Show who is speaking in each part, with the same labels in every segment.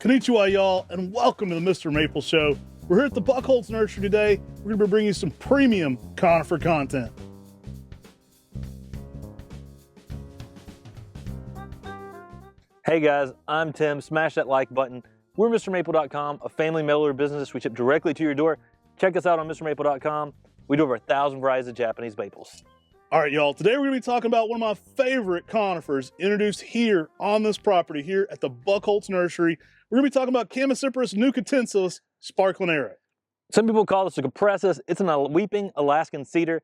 Speaker 1: Konnichiwa, y'all, and welcome to the Mr. Maple Show. We're here at the Buchholz Nursery today. We're going to be bringing you some premium conifer content.
Speaker 2: Hey guys, I'm Tim. Smash that like button. We're MrMaple.com, a family mail order business. We ship directly to your door. Check us out on MrMaple.com. We do over 1,000 varieties of Japanese maples.
Speaker 1: All right, y'all, today we're going to be talking about one of my favorite conifers introduced here on this property here at the Buchholz Nursery. We're going to be talking about Chamaecyparis nucitensis sparkling arrow.
Speaker 2: Some people call this a cupressus. It's a weeping Alaskan cedar.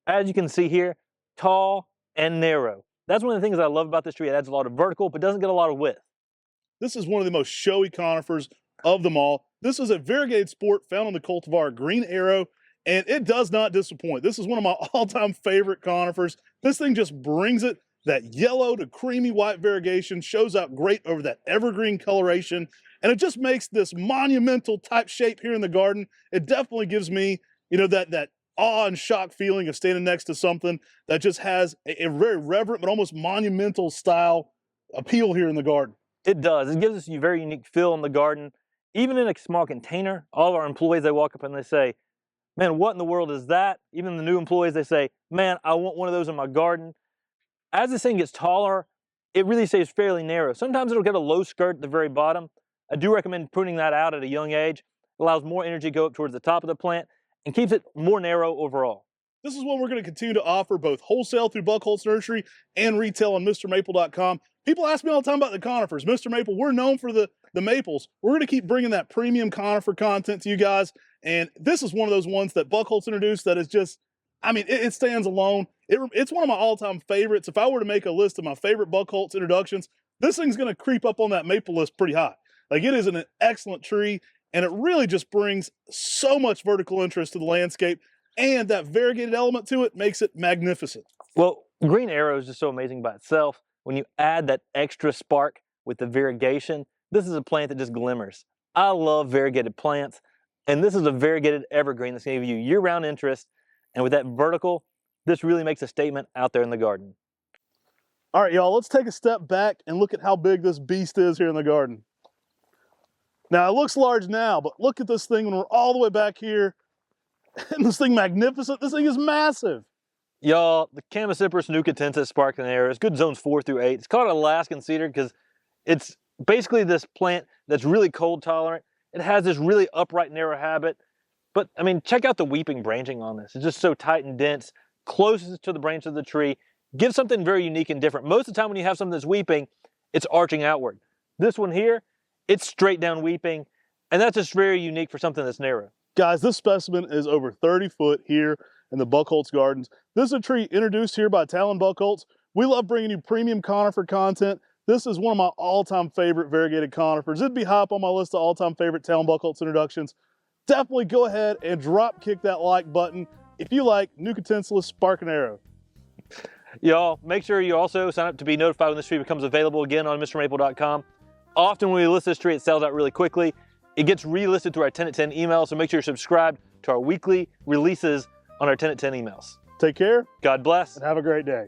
Speaker 2: As you can see here, tall and narrow. That's one of the things I love about this tree. It adds a lot of vertical, but doesn't get a lot of width.
Speaker 1: This is one of the most showy conifers of them all. This is a variegated sport found on the cultivar green arrow, and it does not disappoint. This is one of my all-time favorite conifers. This thing just brings it. That yellow to creamy white variegation shows out great over that evergreen coloration, and it just makes this monumental type shape here in the garden. It definitely gives me, that awe and shock feeling of standing next to something that just has a very reverent but almost monumental style appeal here in the garden.
Speaker 2: It does. It gives us a very unique feel in the garden. Even in a small container, all of our employees, they walk up and they say, man, what in the world is that? Even the new employees, they say, man, I want one of those in my garden. As this thing gets taller, it really stays fairly narrow. Sometimes it'll get a low skirt at the very bottom. I do recommend pruning that out at a young age. It allows more energy to go up towards the top of the plant and keeps it more narrow overall.
Speaker 1: This is what we're going to continue to offer both wholesale through Buchholz Nursery and retail on MrMaple.com. People ask me all the time about the conifers. Mr. Maple, we're known for the maples. We're going to keep bringing that premium conifer content to you guys. And this is one of those ones that Buchholz introduced that is just, it stands alone. It's one of my all-time favorites. If I were to make a list of my favorite Buchholz introductions, this thing's going to creep up on that maple list pretty high. Like, it is an excellent tree, and it really just brings so much vertical interest to the landscape, and that variegated element to it makes it magnificent.
Speaker 2: Well, green arrow is just so amazing by itself. When you add that extra spark with the variegation, this is a plant that just glimmers. I love variegated plants, and this is a variegated evergreen that's going to give you year-round interest. And with that vertical, this really makes a statement out there in the garden.
Speaker 1: All right, y'all, let's take a step back and look at how big this beast is here in the garden. Now, it looks large now, but look at this thing when we're all the way back here. And this thing magnificent. This thing is massive.
Speaker 2: Y'all, the Chamaecyparis nucitensis sparkling arrow is good zones 4 through 8. It's called Alaskan cedar because it's basically this plant that's really cold tolerant. It has this really upright, narrow habit. But, check out the weeping branching on this. It's just so tight and dense, closest to the branch of the tree, gives something very unique and different. Most of the time when you have something that's weeping, it's arching outward. This one here, it's straight down weeping, and that's just very unique for something that's narrow.
Speaker 1: Guys, this specimen is over 30 foot here in the Buchholz Gardens. This is a tree introduced here by Talon Buchholz. We love bringing you premium conifer content. This is one of my all-time favorite variegated conifers. It'd be high up on my list of all-time favorite Talon Buchholz introductions. Definitely go ahead and drop kick that like button if you like nucitensis sparkling arrow.
Speaker 2: Y'all, make sure you also sign up to be notified when this tree becomes available again on MrMaple.com. Often when we list this tree, it sells out really quickly. It gets relisted through our 10 at 10 email, so make sure you're subscribed to our weekly releases on our 10 at 10 emails.
Speaker 1: Take care.
Speaker 2: God bless.
Speaker 1: And have a great day.